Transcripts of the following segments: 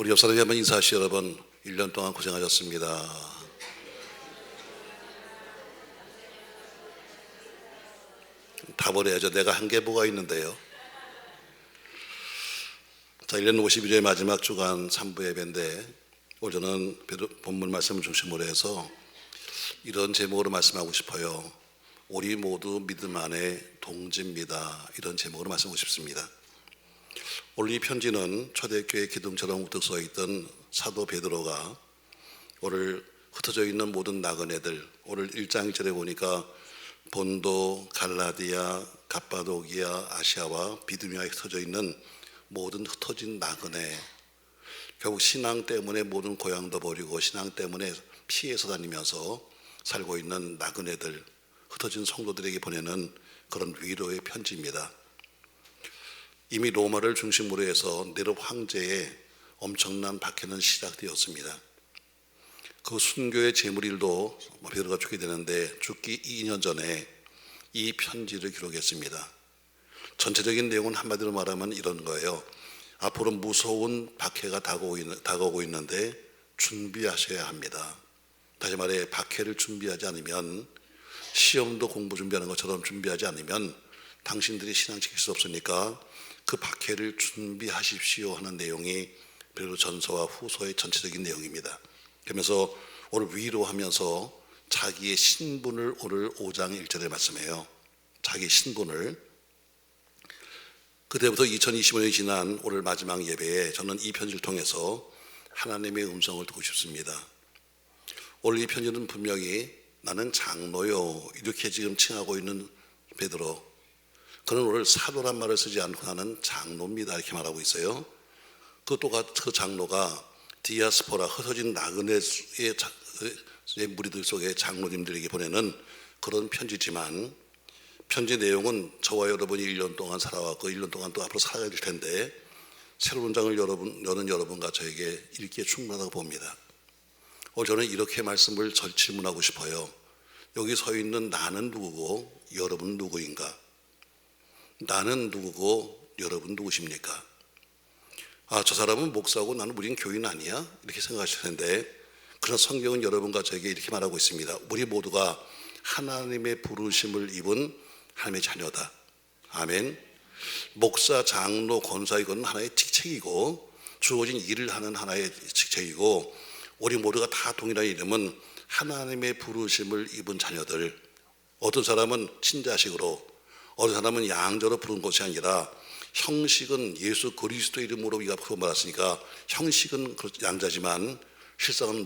우리 옆 사람이 한번 인사하시죠. 여러분, 1년 동안 고생하셨습니다. 다 버려야죠. 내가 한 게 뭐가 있는데요. 자, 1년 52주의 마지막 주간 3부 예배인데, 오늘 저는 본문 말씀을 중심으로 해서 이런 제목으로 말씀하고 싶어요. 우리 모두 믿음 안에 동지입니다. 이런 제목으로 말씀하고 싶습니다. 오늘 이 편지는 초대교회 기둥처럼 우뚝 서 있던 사도 베드로가 오늘 흩어져 있는 모든 나그네들, 오늘 1장 1절에 보니까 본도, 갈라디아, 갑바도기아, 아시아와 비두니아에 흩어져 있는 모든 흩어진 나그네, 결국 신앙 때문에 모든 고향도 버리고 신앙 때문에 피해서 다니면서 살고 있는 나그네들, 흩어진 성도들에게 보내는 그런 위로의 편지입니다. 이미 로마를 중심으로 해서 네로 황제의 엄청난 박해는 시작되었습니다. 그 순교의 제물일도 베드로가 죽게 되는데 죽기 2년 전에 이 편지를 기록했습니다. 전체적인 내용은 한마디로 말하면 이런 거예요. 앞으로 무서운 박해가 다가오고 있는데 준비하셔야 합니다. 다시 말해, 박해를 준비하지 않으면, 시험도 공부 준비하는 것처럼 준비하지 않으면 당신들이 신앙 지킬 수 없으니까 그 박해를 준비하십시오 하는 내용이 베드로 전서와 후서의 전체적인 내용입니다. 그러면서 오늘 위로하면서 자기의 신분을 오늘 5장 1절에 말씀해요. 자기 신분을. 그때부터 2025년이 지난 오늘 마지막 예배에 저는 이 편지를 통해서 하나님의 음성을 듣고 싶습니다. 오늘 이 편지는 분명히 나는 장로요 이렇게 지금 칭하고 있는 베드로, 그는 오늘 사도란 말을 쓰지 않고 나는 장로입니다 이렇게 말하고 있어요. 그 장로가 디아스포라, 흩어진 나그네의 무리들 속에 장로님들에게 보내는 그런 편지지만, 편지 내용은 저와 여러분이 1년 동안 살아왔고 1년 동안 또 앞으로 살아야 될 텐데 새로운 장을 여는 여러분과 저에게 읽기에 충분하다고 봅니다. 오늘 저는 이렇게 말씀을 질문하고 싶어요. 여기 서 있는 나는 누구고 여러분은 누구인가? 나는 누구고 여러분 누구십니까? 저 사람은 목사고 나는 우린 교인 아니야? 이렇게 생각하실 텐데, 그런 성경은 여러분과 저에게 이렇게 말하고 있습니다. 우리 모두가 하나님의 부르심을 입은 하나님의 자녀다. 아멘. 목사, 장로, 권사, 이건 하나의 직책이고 주어진 일을 하는 하나의 직책이고, 우리 모두가 다 동일한 이름은 하나님의 부르심을 입은 자녀들. 어떤 사람은 친자식으로, 어떤 사람은 양자로 부른 것이 아니라 형식은 예수 그리스도 이름으로 우리가 부름받았으니까 형식은 양자지만 실상은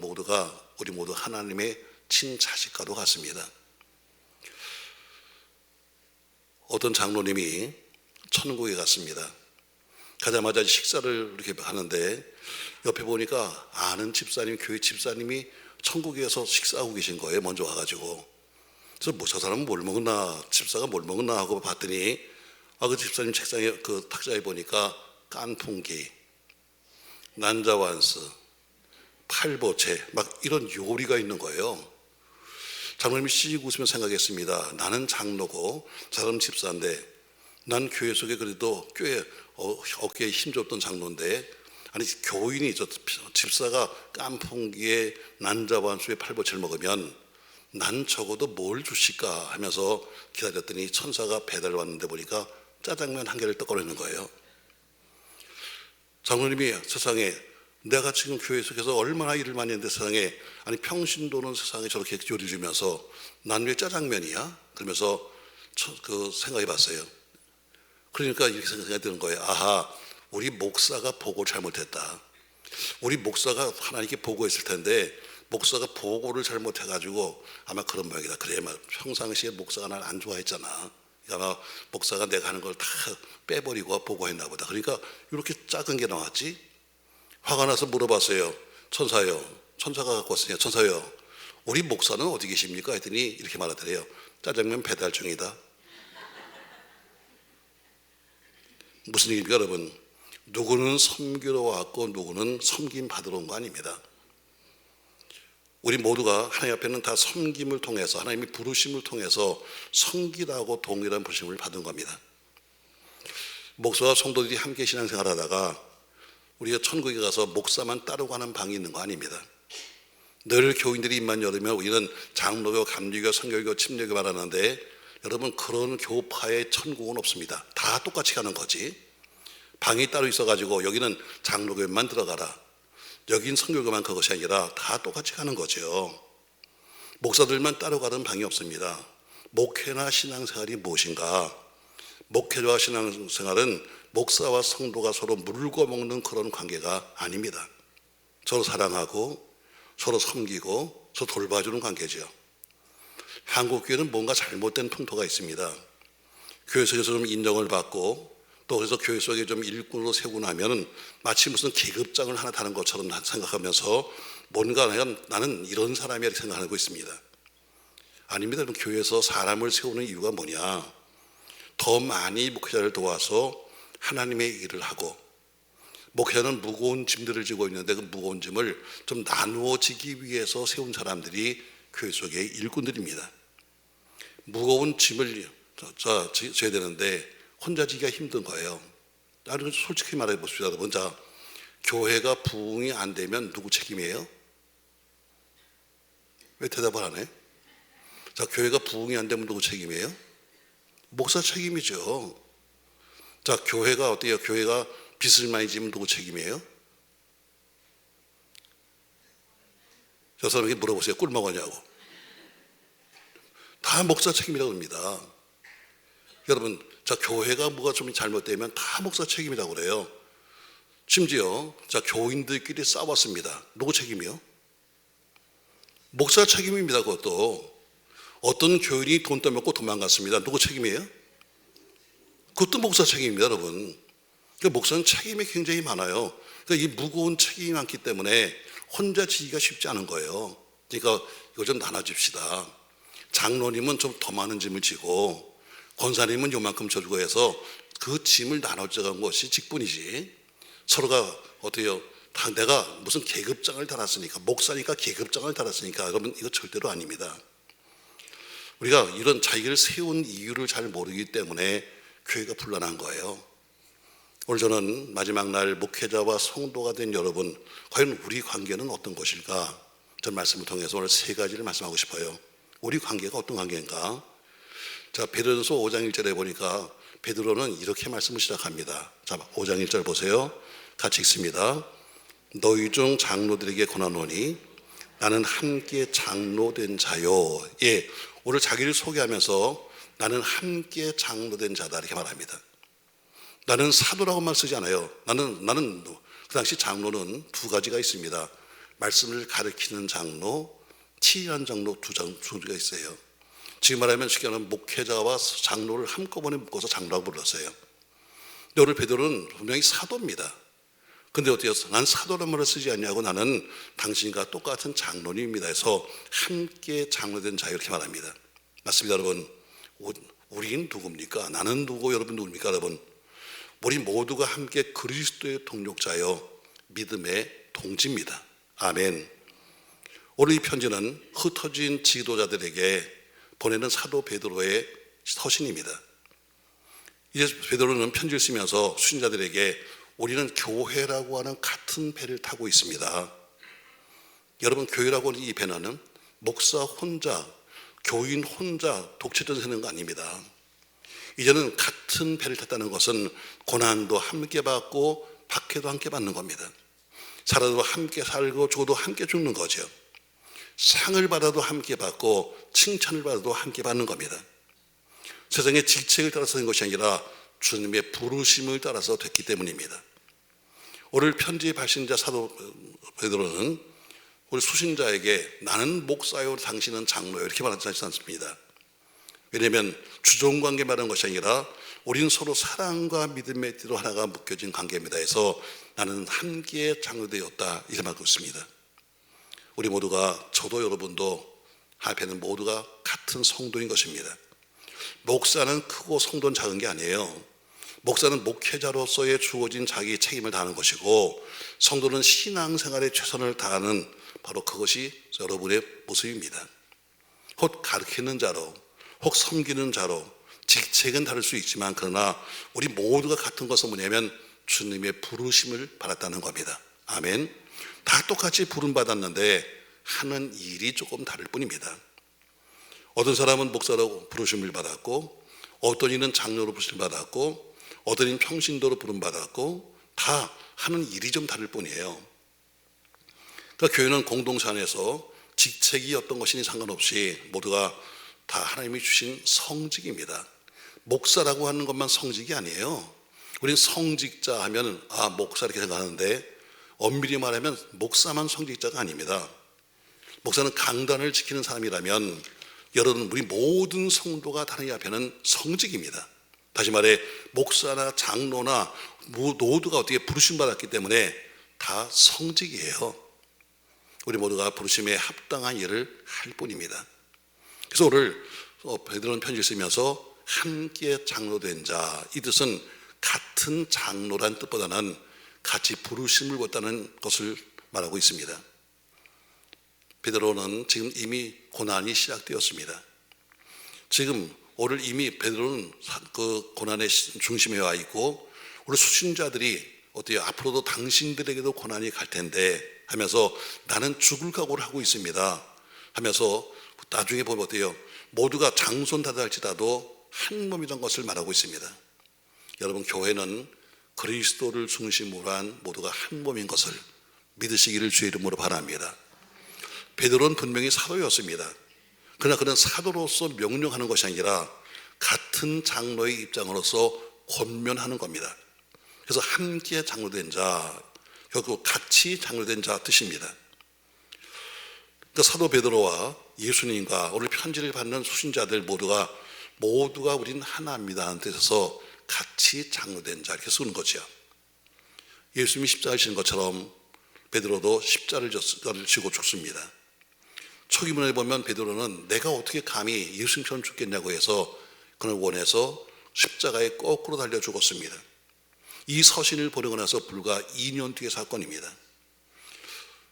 우리 모두 하나님의 친자식과도 같습니다. 어떤 장로님이 천국에 갔습니다. 가자마자 식사를 이렇게 하는데 옆에 보니까 아는 집사님, 교회 집사님이 천국에서 식사하고 계신 거예요. 먼저 와가지고. 그래서 저 사람은 뭘 먹었나, 집사가 뭘 먹었나 하고 봤더니 그 집사님 책상에 그 탁자에 보니까 깐풍기, 난자완스, 팔보채 막 이런 요리가 있는 거예요. 장로님이 씩 웃으며 생각했습니다. 나는 장로고 저 사람 집사인데, 난 교회 속에 그래도 꽤 어깨에 힘줬던 장로인데, 아니 교인이 집사가 깐풍기에 난자완수에 팔보채를 먹으면 난 적어도 뭘 주실까 하면서 기다렸더니 천사가 배달 왔는데 보니까 짜장면 한 개를 떠꺼내는 거예요. 장로님이 세상에, 내가 지금 교회 속에서 얼마나 일을 많이 했는데 세상에, 아니 평신도는 세상에 저렇게 요리 주면서 난 왜 짜장면이야? 그러면서 생각해 봤어요. 그러니까 이렇게 생각이 드는 거예요. 우리 목사가 보고를 잘못했다. 우리 목사가 하나님께 보고했을 텐데 목사가 보고를 잘못해가지고 아마 그런 모양이다. 그래, 평상시에 목사가 날 안 좋아했잖아. 아마 목사가 내가 하는 걸 다 빼버리고 보고했나 보다. 그러니까 이렇게 작은 게 나왔지. 화가 나서 물어봤어요. 천사요. 천사가 갖고 왔으니까, 천사요, 우리 목사는 어디 계십니까? 했더니 이렇게 말하더래요. 짜장면 배달 중이다. 무슨 얘기입니까, 여러분? 누구는 섬기러 왔고 누구는 섬김 받으러 온 거 아닙니다. 우리 모두가 하나님 앞에는 다 섬김을 통해서, 하나님의 부르심을 통해서 섬기라고 동일한 부르심을 받은 겁니다. 목사와 성도들이 함께 신앙생활 하다가 우리가 천국에 가서 목사만 따르고 가는 방이 있는 거 아닙니다. 늘 교인들이 입만 열으면 우리는 장로교, 감리교, 성결교, 침례교 말하는데 여러분 그런 교파의 천국은 없습니다. 다 똑같이 가는 거지. 방이 따로 있어가지고 여기는 장로교만 들어가라, 여긴 성결교만 그것이 아니라 다 똑같이 가는 거죠. 목사들만 따로 가는 방이 없습니다. 목회나 신앙생활이 무엇인가? 목회와 신앙생활은 목사와 성도가 서로 물고 먹는 그런 관계가 아닙니다. 서로 사랑하고 서로 섬기고 서로 돌봐주는 관계죠. 한국교회는 뭔가 잘못된 풍토가 있습니다. 교회 속에서 좀 인정을 받고 또 그래서 교회 속에 좀 일꾼으로 세우고 나면 마치 무슨 계급장을 하나 다는 것처럼 생각하면서 뭔가 나는 이런 사람이야 이렇게 생각하고 있습니다. 아닙니다. 여러분, 교회에서 사람을 세우는 이유가 뭐냐? 더 많이 목회자를 도와서 하나님의 일을 하고, 목회자는 무거운 짐들을 지고 있는데 그 무거운 짐을 좀 나누어 지기 위해서 세운 사람들이 교회 속의 일꾼들입니다. 무거운 짐을 져야 되는데 혼자 지기가 힘든 거예요. 솔직히 말해 보십시오, 여러분. 자, 교회가 부흥이 안 되면 누구 책임이에요? 왜 대답을 안 해? 자, 교회가 부흥이 안 되면 누구 책임이에요? 목사 책임이죠. 자, 교회가 어때요? 교회가 빚을 많이 지면 누구 책임이에요? 저 사람에게 물어보세요. 꿀 먹었냐고. 다 목사 책임이라고 합니다. 여러분, 자, 교회가 뭐가 좀 잘못되면 다 목사 책임이라고 그래요. 심지어 자, 교인들끼리 싸웠습니다. 누구 책임이요? 목사 책임입니다. 그것도. 어떤 교인이 돈 떠먹고 도망갔습니다. 누구 책임이에요? 그것도 목사 책임입니다, 여러분. 그러니까 목사는 책임이 굉장히 많아요. 그러니까 이 무거운 책임이 많기 때문에 혼자 지기가 쉽지 않은 거예요. 그러니까 이거 좀 나눠줍시다. 장로님은 좀 더 많은 짐을 지고 권사님은 요만큼 져주고 해서 그 짐을 나눠져간 것이 직분이지. 서로가 어때요? 다 내가 무슨 계급장을 달았으니까, 목사니까 계급장을 달았으니까, 여러분 이거 절대로 아닙니다. 우리가 이런 자기를 세운 이유를 잘 모르기 때문에 교회가 불안한 거예요. 오늘 저는 마지막 날 목회자와 성도가 된 여러분, 과연 우리 관계는 어떤 것일까? 전 말씀을 통해서 오늘 세 가지를 말씀하고 싶어요. 우리 관계가 어떤 관계인가? 자, 베드로전서 5장 1절에 보니까 베드로는 이렇게 말씀을 시작합니다. 자, 5장 1절 보세요. 같이 읽습니다. 너희 중 장로들에게 권하노니 나는 함께 장로된 자요. 예, 오늘 자기를 소개하면서 나는 함께 장로된 자다 이렇게 말합니다. 나는 사도라고만 쓰지 않아요. 나는 그 당시 장로는 두 가지가 있습니다. 말씀을 가르치는 장로, 치유한 장로 두 종류가 있어요. 지금 말하면 쉽게 말하면 목회자와 장로를 한꺼번에 묶어서 장로라고 불렀어요. 근데 오늘 베드로는 분명히 사도입니다. 근데 어때요? 난 사도란 말을 쓰지 않냐고, 나는 당신과 똑같은 장로님입니다 해서 함께 장로된 자 이렇게 말합니다. 맞습니다, 여러분. 우리는 누굽니까? 나는 누구고 여러분 누굽니까, 여러분? 우리 모두가 함께 그리스도의 동력자요 믿음의 동지입니다. 아멘. 오늘 이 편지는 흩어진 지도자들에게 보내는 사도 베드로의 서신입니다. 이제 베드로는 편지를 쓰면서 수신자들에게 우리는 교회라고 하는 같은 배를 타고 있습니다. 여러분, 교회라고 하는 이 배는 목사 혼자, 교인 혼자 독채점 세는 거 아닙니다. 이제는 같은 배를 탔다는 것은 고난도 함께 받고 박해도 함께 받는 겁니다. 살아도 함께 살고 죽어도 함께 죽는 거죠. 상을 받아도 함께 받고 칭찬을 받아도 함께 받는 겁니다. 세상의 질책을 따라서 된 것이 아니라 주님의 부르심을 따라서 됐기 때문입니다. 오늘 편지의 발신자 사도 베드로는 우리 수신자에게 나는 목사요 당신은 장로요 이렇게 말하지 않습니다. 왜냐하면 주종관계 말하는 것이 아니라 우리는 서로 사랑과 믿음의 띠로 하나가 묶여진 관계입니다 해서 나는 함께 장로되었다 이렇게 말하고 있습니다. 우리 모두가, 저도 여러분도 앞에는 모두가 같은 성도인 것입니다. 목사는 크고 성도는 작은 게 아니에요. 목사는 목회자로서의 주어진 자기의 책임을 다하는 것이고, 성도는 신앙생활에 최선을 다하는 바로 그것이 여러분의 모습입니다. 혹 가르치는 자로, 혹 섬기는 자로 직책은 다를 수 있지만 그러나 우리 모두가 같은 것은 뭐냐면 주님의 부르심을 받았다는 겁니다. 아멘. 다 똑같이 부름 받았는데 하는 일이 조금 다를 뿐입니다. 어떤 사람은 목사로 부르심을 받았고, 어떤 이는 장로로 부르심을 받았고, 어떤 이는 평신도로 부름 받았고, 다 하는 일이 좀 다를 뿐이에요. 그러니까 교회는 공동체 안에서 직책이 어떤 것이니 상관없이 모두가 다 하나님이 주신 성직입니다. 목사라고 하는 것만 성직이 아니에요. 우리는 성직자 하면 목사 이렇게 생각하는데, 엄밀히 말하면 목사만 성직자가 아닙니다. 목사는 강단을 지키는 사람이라면 여러분, 우리 모든 성도가 하나님 앞에는 성직입니다. 다시 말해 목사나 장로나 모두가 어떻게 부르심 받았기 때문에 다 성직이에요. 우리 모두가 부르심에 합당한 일을 할 뿐입니다. 그래서 오늘 베드로는 편지를 쓰면서 함께 장로된 자, 이 뜻은 같은 장로란 뜻보다는 같이 부르심을 받다는 것을 말하고 있습니다. 베드로는 지금 이미 고난이 시작되었습니다. 지금 오늘 이미 베드로는 그 고난의 중심에 와 있고, 우리 수신자들이 어때요? 앞으로도 당신들에게도 고난이 갈 텐데 하면서 나는 죽을 각오를 하고 있습니다 하면서 나중에 보면 어때요? 모두가 장손다달지라도 한 몸이라는 것을 말하고 있습니다. 여러분, 교회는 그리스도를 중심으로 한 모두가 한 몸인 것을 믿으시기를 주의 이름으로 바랍니다. 베드로는 분명히 사도였습니다. 그러나 그는 사도로서 명령하는 것이 아니라 같은 장로의 입장으로서 권면하는 겁니다. 그래서 함께 장로된 자, 결국 같이 장로된 자 뜻입니다. 그러니까 사도 베드로와 예수님과 오늘 편지를 받는 수신자들 모두가 우린 하나입니다 하는 뜻에서 같이 장로된 자 이렇게 쓰는 거죠. 예수님이 십자가를 지는 것처럼 베드로도 십자가를 지고 죽습니다. 초기문에 보면 베드로는 내가 어떻게 감히 예수님처럼 죽겠냐고 해서 그를 원해서 십자가에 거꾸로 달려 죽었습니다. 이 서신을 보내고 나서 불과 2년 뒤의 사건입니다.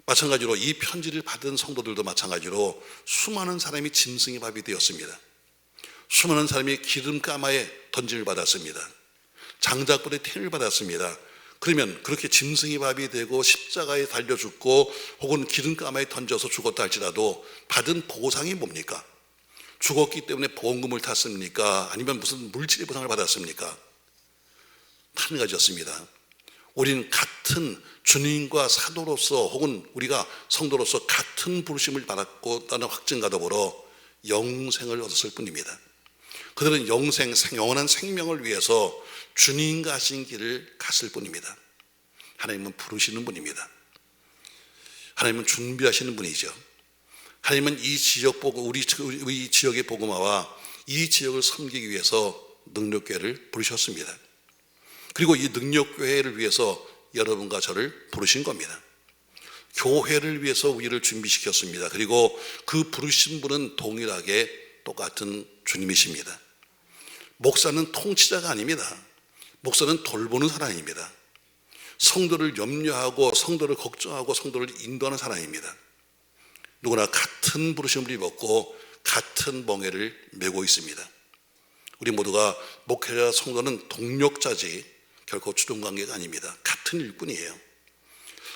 마찬가지로 이 편지를 받은 성도들도 마찬가지로 수많은 사람이 짐승의 밥이 되었습니다. 수많은 사람이 기름가마에 던짐을 받았습니다. 장작불에 태움을 받았습니다. 그러면 그렇게 짐승의 밥이 되고 십자가에 달려 죽고 혹은 기름가마에 던져서 죽었다 할지라도 받은 보상이 뭡니까? 죽었기 때문에 보험금을 탔습니까? 아니면 무슨 물질의 보상을 받았습니까? 한 가지였습니다. 우리는 같은 주님과 사도로서 혹은 우리가 성도로서 같은 부르심을 받았고 다는 확증과 더불어 영생을 얻었을 뿐입니다. 그들은 영원한 생명을 위해서 주님과 하신 길을 갔을 뿐입니다. 하나님은 부르시는 분입니다. 하나님은 준비하시는 분이죠. 하나님은 이 지역 보고 우리 지역의 복음화와 이 지역을 섬기기 위해서 능력교회를 부르셨습니다. 그리고 이 능력교회를 위해서 여러분과 저를 부르신 겁니다. 교회를 위해서 우리를 준비시켰습니다. 그리고 그 부르신 분은 동일하게 똑같은 주님이십니다. 목사는 통치자가 아닙니다. 목사는 돌보는 사람입니다. 성도를 염려하고 성도를 걱정하고 성도를 인도하는 사람입니다. 누구나 같은 부르심을 입었고 같은 멍에를 메고 있습니다. 우리 모두가 목회자 성도는 동력자지 결코 주동관계가 아닙니다. 같은 일뿐이에요.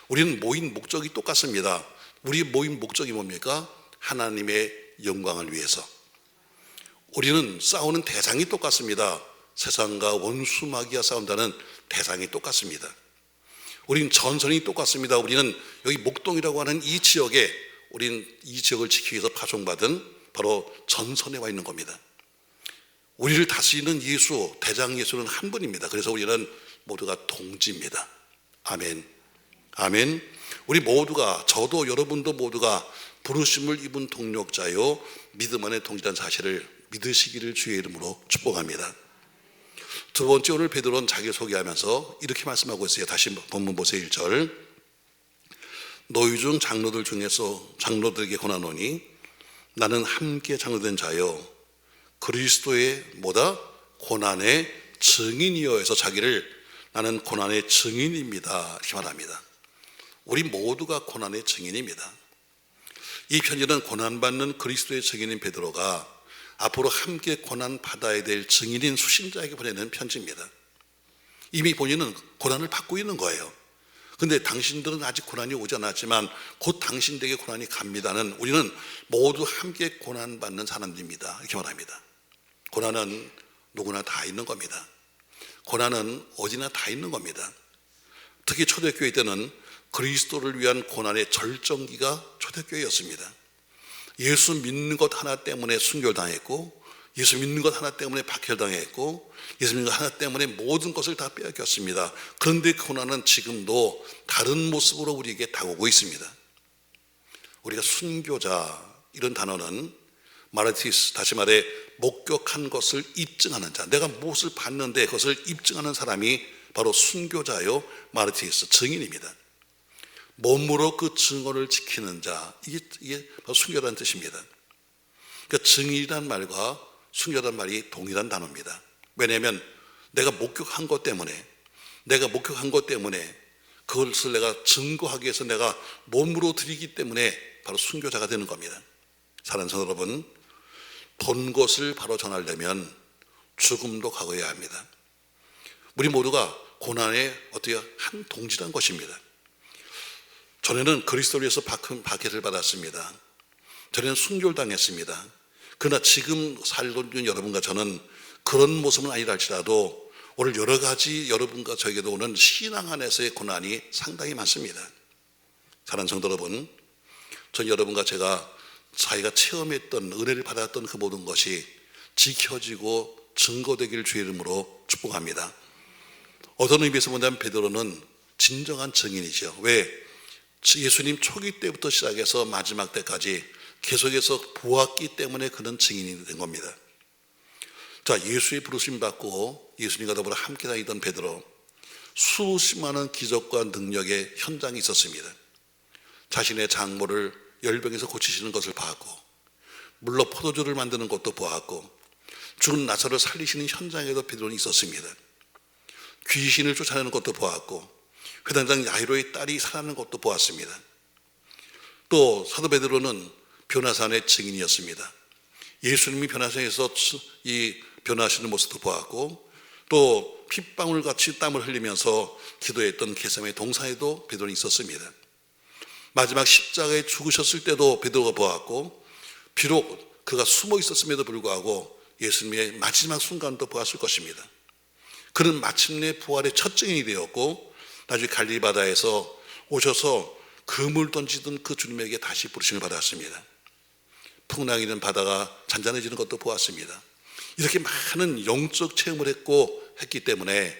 우리는 모인 목적이 똑같습니다. 우리 모인 목적이 뭡니까? 하나님의 영광을 위해서. 우리는 싸우는 대상이 똑같습니다. 세상과 원수 마귀가 싸운다는 대상이 똑같습니다. 우리는 전선이 똑같습니다. 우리는 여기 목동이라고 하는 이 지역에 우리는 이 지역을 지키기 위해서 파송받은 바로 전선에 와 있는 겁니다. 우리를 다스리는 예수, 대장 예수는 한 분입니다. 그래서 우리는 모두가 동지입니다. 아멘. 아멘. 우리 모두가, 저도 여러분도 모두가 부르심을 입은 동력자요 믿음 안에 동지라는 사실을 믿으시기를 주의 이름으로 축복합니다. 두 번째, 오늘 베드로는 자기 소개하면서 이렇게 말씀하고 있어요. 다시 본문 보세요. 1절. 너희 중 장로들 중에서 장로들에게 권하노니 나는 함께 장로된 자요 그리스도의 뭐다? 고난의 증인이여 해서 자기를 나는 고난의 증인입니다 이렇게 말합니다. 우리 모두가 고난의 증인입니다. 이 편지는 고난받는 그리스도의 증인인 베드로가 앞으로 함께 고난받아야 될 증인인 수신자에게 보내는 편지입니다. 이미 본인은 고난을 받고 있는 거예요. 근데 당신들은 아직 고난이 오지 않았지만 곧 당신들에게 고난이 갑니다는, 우리는 모두 함께 고난받는 사람들입니다, 이렇게 말합니다. 고난은 누구나 다 있는 겁니다. 고난은 어디나 다 있는 겁니다. 특히 초대교회 때는 그리스도를 위한 고난의 절정기가 초대교회였습니다. 예수 믿는 것 하나 때문에 순교당했고, 예수 믿는 것 하나 때문에 박해당했고, 예수 믿는 것 하나 때문에 모든 것을 다 빼앗겼습니다. 그런데 그 고난은 지금도 다른 모습으로 우리에게 다가오고 있습니다. 우리가 순교자, 이런 단어는 마르티스, 다시 말해 목격한 것을 입증하는 자, 내가 무엇을 봤는데 그것을 입증하는 사람이 바로 순교자요 마르티스, 증인입니다. 몸으로 그 증언을 지키는 자, 이게 바로 순교라는 뜻입니다. 그러니까 증인이란 말과 순교란 말이 동일한 단어입니다. 왜냐하면 내가 목격한 것 때문에 그것을 내가 증거하기 위해서 내가 몸으로 드리기 때문에 바로 순교자가 되는 겁니다. 사랑하는 성도 여러분, 본 것을 바로 전하려면 죽음도 각오해야 합니다. 우리 모두가 고난에 어떻게 한 동질한 것입니다. 전에는 그리스도를 위해서 박해를 받았습니다. 전에는 순교를 당했습니다. 그러나 지금 살고 있는 여러분과 저는 그런 모습은 아니라 할지라도 오늘 여러 가지 여러분과 저에게도 오는 신앙 안에서의 고난이 상당히 많습니다. 사랑하는 성도 여러분, 전 여러분과 자기가 체험했던 은혜를 받았던 그 모든 것이 지켜지고 증거되기를 주의 이름으로 축복합니다. 어떤 의미에서 본다면 베드로는 진정한 증인이죠. 왜? 예수님 초기 때부터 시작해서 마지막 때까지 계속해서 보았기 때문에 그는 증인이 된 겁니다. 자, 예수의 부르심 받고 예수님과 더불어 함께 다니던 베드로, 수십 많은 기적과 능력의 현장이 있었습니다. 자신의 장모를 열병에서 고치시는 것을 보았고, 물로 포도주를 만드는 것도 보았고, 죽은 나사로를 살리시는 현장에도 베드로는 있었습니다. 귀신을 쫓아내는 것도 보았고, 회당장 야이로의 딸이 살아나는 것도 보았습니다. 또 사도 베드로는 변화산의 증인이었습니다. 예수님이 변화산에서 이 변화하시는 모습도 보았고, 또 핏방울같이 땀을 흘리면서 기도했던 겟세마네 동산에도 베드로는 있었습니다. 마지막 십자가에 죽으셨을 때도 베드로가 보았고, 비록 그가 숨어 있었음에도 불구하고 예수님의 마지막 순간도 보았을 것입니다. 그는 마침내 부활의 첫 증인이 되었고, 나중에 갈릴리 바다에서 오셔서 그물 던지던 그 주님에게 다시 부르심을 받았습니다. 풍랑이는 바다가 잔잔해지는 것도 보았습니다. 이렇게 많은 영적 체험을 했기 때문에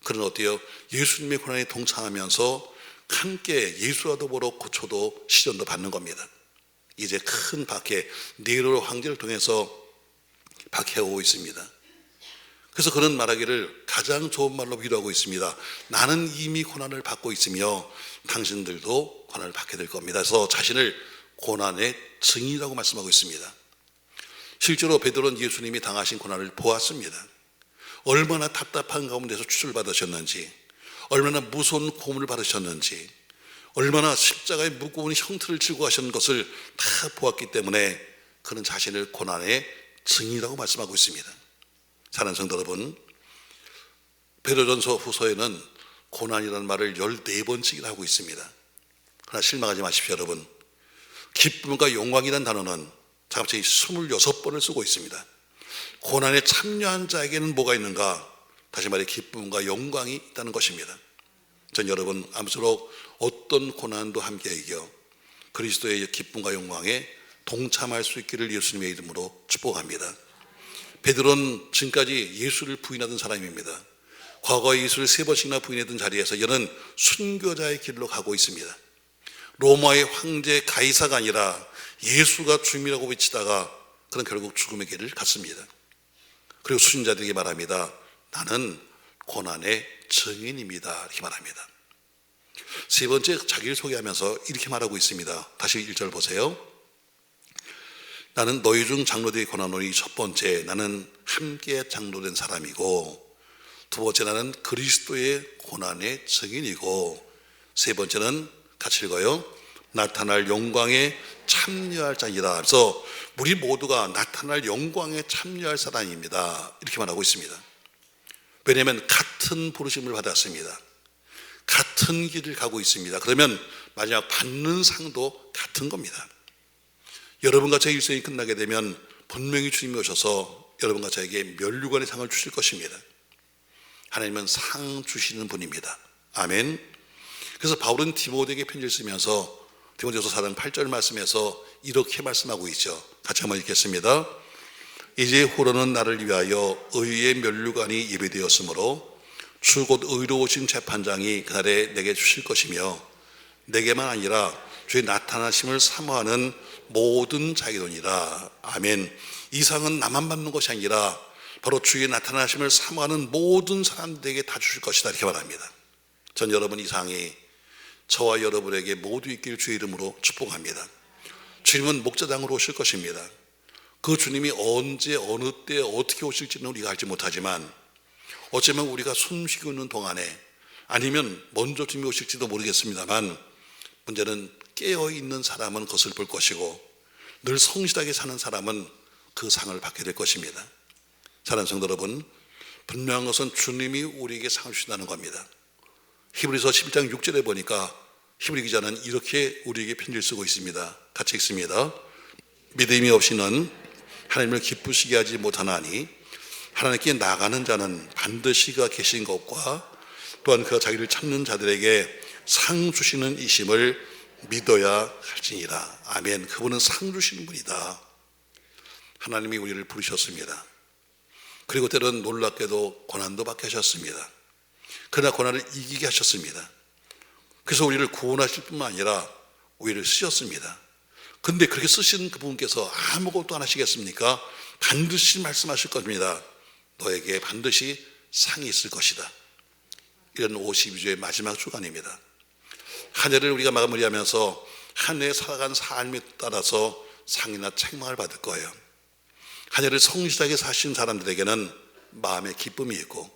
그는 어때요? 예수님의 고난에 동참하면서 함께 예수와 더불어 고초도 시련도 받는 겁니다. 이제 큰 박해, 네로 황제를 통해서 박해오고 있습니다. 그래서 그는 말하기를 가장 좋은 말로 위로하고 있습니다. 나는 이미 고난을 받고 있으며 당신들도 고난을 받게 될 겁니다. 그래서 자신을 고난의 증인이라고 말씀하고 있습니다. 실제로 베드로는 예수님이 당하신 고난을 보았습니다. 얼마나 답답한 가운데서 추수를 받으셨는지, 얼마나 무서운 고문을 받으셨는지, 얼마나 십자가의 무거운 형틀을 쥐고 가시는 것을 다 보았기 때문에 그는 자신을 고난의 증인이라고 말씀하고 있습니다. 사랑하는 성도 여러분, 베드로전서 후서에는 고난이라는 말을 14번씩이나 하고 있습니다. 그러나 실망하지 마십시오, 여러분. 기쁨과 영광이라는 단어는 자갑자기 26번을 쓰고 있습니다. 고난에 참여한 자에게는 뭐가 있는가? 다시 말해 기쁨과 영광이 있다는 것입니다. 전 여러분, 아무쪼록 어떤 고난도 함께 이겨 그리스도의 기쁨과 영광에 동참할 수 있기를 예수님의 이름으로 축복합니다. 베드로는 지금까지 예수를 부인하던 사람입니다. 과거에 예수를 3번씩이나 부인했던 자리에서 이는 순교자의 길로 가고 있습니다. 로마의 황제 가이사가 아니라 예수가 주님이라고 외치다가 그는 결국 죽음의 길을 갔습니다. 그리고 수신자들에게 말합니다. 나는 고난의 증인입니다, 이렇게 말합니다. 세 번째, 자기를 소개하면서 이렇게 말하고 있습니다. 다시 1절 보세요. 나는 너희 중 장로들이 고난오니 첫 번째, 나는 함께 장로된 사람이고, 두 번째, 나는 그리스도의 고난의 증인이고, 세 번째는 같이 읽어요. 나타날 영광에 참여할 자이다. 그래서 우리 모두가 나타날 영광에 참여할 사람입니다, 이렇게 말하고 있습니다. 왜냐하면 같은 부르심을 받았습니다. 같은 길을 가고 있습니다. 그러면 마지막 받는 상도 같은 겁니다. 여러분과 제 일생이 끝나게 되면 분명히 주님이 오셔서 여러분과 저에게 면류관의 상을 주실 것입니다. 하나님은 상 주시는 분입니다. 아멘. 그래서 바울은 디모데에게 편지를 쓰면서 디모데후서 4장 8절 말씀에서 이렇게 말씀하고 있죠. 같이 한번 읽겠습니다. 이제 후로는 나를 위하여 의의 면류관이 예비되었으므로 주 곧 의로우신 재판장이 그날에 내게 주실 것이며 내게만 아니라 주의 나타나심을 사모하는 모든 자기도니라. 아멘. 이 상은 나만 받는 것이 아니라 바로 주의 나타나심을 사모하는 모든 사람들에게 다 주실 것이다, 이렇게 말합니다. 전 여러분 이 상이 저와 여러분에게 모두 있길 주의 이름으로 축복합니다. 주님은 목자장으로 오실 것입니다. 그 주님이 언제 어느 때 어떻게 오실지는 우리가 알지 못하지만 어쩌면 우리가 숨 쉬고 있는 동안에 아니면 먼저 주님이 오실지도 모르겠습니다만 문제는 깨어있는 사람은 그것을 볼 것이고 늘 성실하게 사는 사람은 그 상을 받게 될 것입니다. 사랑하는 성도 여러분, 분명한 것은 주님이 우리에게 상을 주신다는 겁니다. 히브리서 11장 6절에 보니까 히브리 기자는 이렇게 우리에게 편지를 쓰고 있습니다. 같이 읽습니다. 믿음이 없이는 하나님을 기쁘시게 하지 못하나니 하나님께 나가는 자는 반드시 그가 계신 것과 또한 그가 자기를 찾는 자들에게 상 주시는 이심을 믿어야 할지니라. 아멘. 그분은 상 주시는 분이다. 하나님이 우리를 부르셨습니다. 그리고 때로는 놀랍게도 고난도 받게 하셨습니다. 그러나 고난을 이기게 하셨습니다. 그래서 우리를 구원하실 뿐만 아니라 우리를 쓰셨습니다. 근데 그렇게 쓰신 그분께서 아무것도 안 하시겠습니까? 반드시 말씀하실 겁니다. 너에게 반드시 상이 있을 것이다. 이런 52주의 마지막 주간입니다. 한 해를 우리가 마무리하면서 한 해 살아간 삶에 따라서 상이나 책망을 받을 거예요. 한 해를 성실하게 사신 사람들에게는 마음의 기쁨이 있고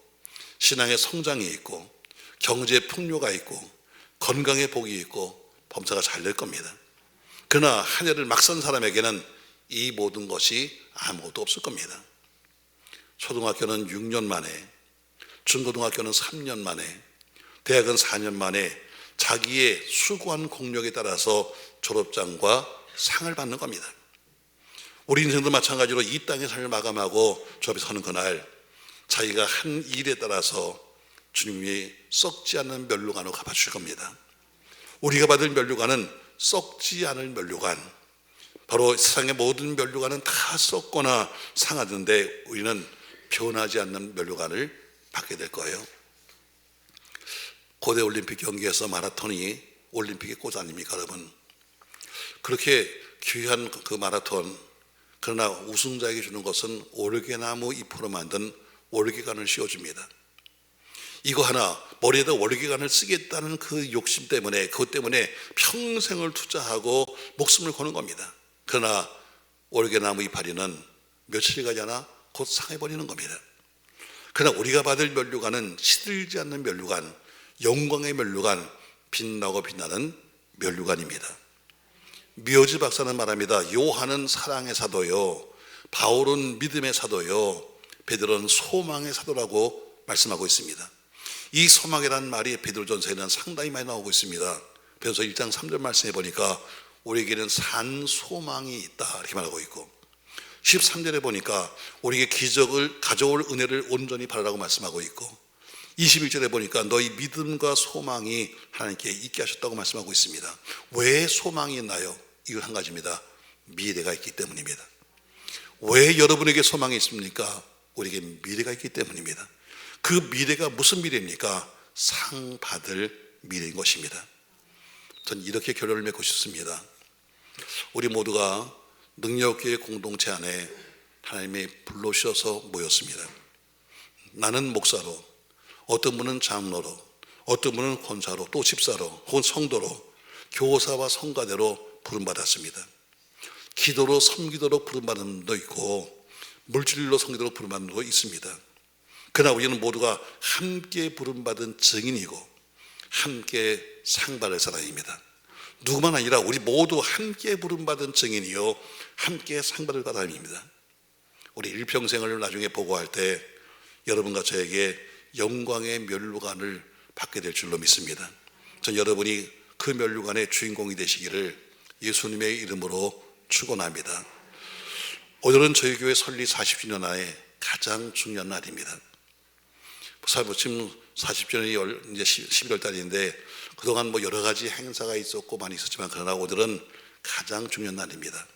신앙의 성장이 있고 경제의 풍요가 있고 건강의 복이 있고 범사가 잘 될 겁니다. 그러나 한 해를 막 산 사람에게는 이 모든 것이 아무것도 없을 겁니다. 초등학교는 6년 만에, 중고등학교는 3년 만에, 대학은 4년 만에 자기의 수고한 공력에 따라서 졸업장과 상을 받는 겁니다. 우리 인생도 마찬가지로 이 땅의 삶을 마감하고 주 앞에 서는 그날 자기가 한 일에 따라서 주님이 썩지 않는 면류관으로 갚아주실 겁니다. 우리가 받을 면류관은 썩지 않을 면류관, 바로 세상의 모든 면류관은 다 썩거나 상하던데 우리는 변하지 않는 면류관을 받게 될 거예요. 고대 올림픽 경기에서 마라톤이 올림픽의 꽃 아닙니까, 여러분? 그렇게 귀한 그 마라톤, 그러나 우승자에게 주는 것은 월계나무 잎으로 만든 월계관을 씌워줍니다. 이거 하나, 머리에다 월계관을 쓰겠다는 그 욕심 때문에, 그것 때문에 평생을 투자하고 목숨을 거는 겁니다. 그러나 월계나무 이파리는 며칠 가지 않아 곧 상해버리는 겁니다. 그러나 우리가 받을 면류관은 시들지 않는 면류관, 영광의 면류관, 빛나고 빛나는 면류관입니다. 미오즈 박사는 말합니다. 요한은 사랑의 사도요, 바울은 믿음의 사도요, 베드로는 소망의 사도라고 말씀하고 있습니다. 이 소망이라는 말이 베드로전서에는 상당히 많이 나오고 있습니다. 베드로서 1장 3절 말씀해 보니까 우리에게는 산 소망이 있다, 이렇게 말하고 있고 13절에 보니까 우리에게 기적을 가져올 은혜를 온전히 바라라고 말씀하고 있고 21절에 보니까 너희 믿음과 소망이 하나님께 있게 하셨다고 말씀하고 있습니다. 왜 소망이 있나요? 이건 한 가지입니다. 미래가 있기 때문입니다. 왜 여러분에게 소망이 있습니까? 우리에게 미래가 있기 때문입니다. 그 미래가 무슨 미래입니까? 상 받을 미래인 것입니다. 전 이렇게 결론을 맺고 싶습니다. 우리 모두가 능력교회 공동체 안에 하나님이 불러주셔서 모였습니다. 나는 목사로, 어떤 분은 장로로, 어떤 분은 권사로, 또 집사로, 혹은 성도로, 교사와 성가대로 부름받았습니다. 기도로 섬기도록 부름받은 분도 있고 물질로 섬기도록 부름받은 분도 있습니다. 그러나 우리는 모두가 함께 부름받은 증인이고 함께 상 받을 사람입니다. 누구만 아니라 우리 모두 함께 부름받은 증인이요 함께 상 받을 사람입니다. 우리 일평생을 나중에 보고할 때 여러분과 저에게 영광의 면류관을 받게 될 줄로 믿습니다. 전 여러분이 그 면류관의 주인공이 되시기를 예수님의 이름으로 축원합니다. 오늘은 저희 교회 설립 40주년 안에 가장 중요한 날입니다. 지금 40주년이 이제 11월 달인데 그동안 여러 가지 행사가 있었고 많이 있었지만 그러나 오늘은 가장 중요한 날입니다.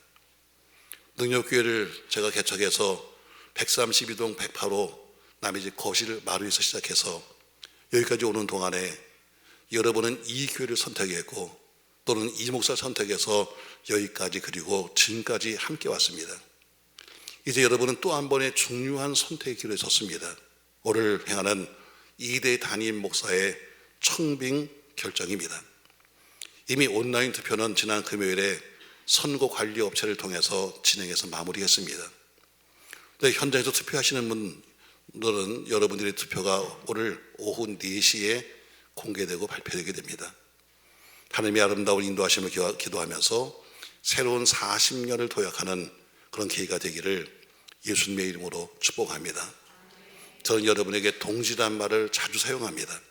능력교회를 제가 개척해서 132동 108호 남의 집 거실 마루에서 시작해서 여기까지 오는 동안에 여러분은 이 교회를 선택했고 또는 이 목사 선택해서 여기까지 그리고 지금까지 함께 왔습니다. 이제 여러분은 또 한 번의 중요한 선택의 길에 섰습니다. 오늘 행하는 2대 담임 목사의 청빙 결정입니다. 이미 온라인 투표는 지난 금요일에 선거관리업체를 통해서 진행해서 마무리했습니다. 현장에서 투표하시는 분들은 여러분들의 투표가 오늘 오후 4시에 공개되고 발표되게 됩니다. 하나님의 아름다운 인도하심을 기도하면서 새로운 40년을 도약하는 그런 계기가 되기를 예수님의 이름으로 축복합니다. 저는 여러분에게 동지란 말을 자주 사용합니다.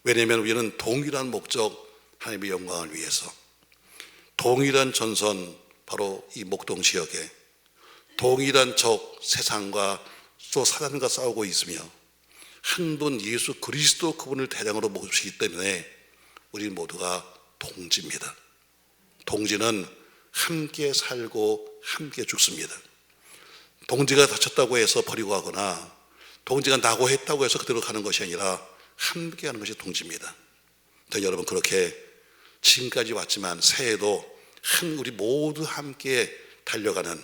왜냐하면 우리는 동일한 목적, 하나님의 영광을 위해서 동일한 전선, 바로 이 목동 지역에 동일한 적, 세상과 또 사단과 싸우고 있으며 한 분 예수 그리스도 그분을 대장으로 모시기 때문에 우리 모두가 동지입니다. 동지는 함께 살고 함께 죽습니다. 동지가 다쳤다고 해서 버리고 가거나 동지가 낙오했다고 해서 그대로 가는 것이 아니라 함께 하는 것이 동지입니다. 여러분 그렇게 지금까지 왔지만 새해도 우리 모두 함께 달려가는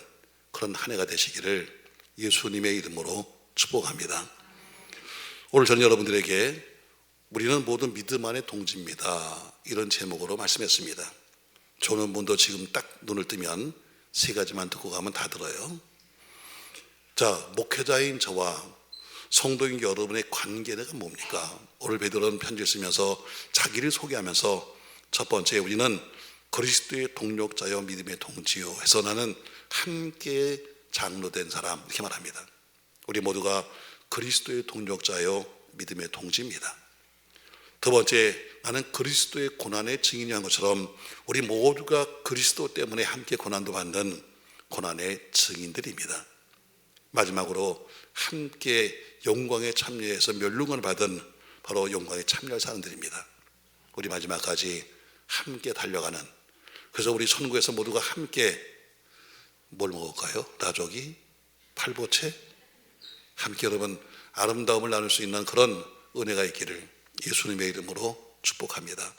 그런 한 해가 되시기를 예수님의 이름으로 축복합니다. 오늘 저는 여러분들에게 우리는 모두 믿음 안의 동지입니다, 이런 제목으로 말씀했습니다. 좋은 분도 지금 딱 눈을 뜨면 3가지만 듣고 가면 다 들어요. 자, 목회자인 저와 성도인 여러분의 관계가 뭡니까? 오늘 베드로는 편지를 쓰면서 자기를 소개하면서 첫 번째, 우리는 그리스도의 동력자여 믿음의 동지요 해서 나는 함께 장로된 사람, 이렇게 말합니다. 우리 모두가 그리스도의 동력자여 믿음의 동지입니다. 두 번째, 나는 그리스도의 고난의 증인이 한 것처럼 우리 모두가 그리스도 때문에 함께 고난도 받는 고난의 증인들입니다. 마지막으로 함께 영광에 참여해서 멸류관을 받은 바로 영광에 참여할 사람들입니다. 우리 마지막까지 함께 달려가는, 그래서 우리 천국에서 모두가 함께 뭘 먹을까요? 나족이? 팔보채? 함께 여러분 아름다움을 나눌 수 있는 그런 은혜가 있기를 예수님의 이름으로 축복합니다.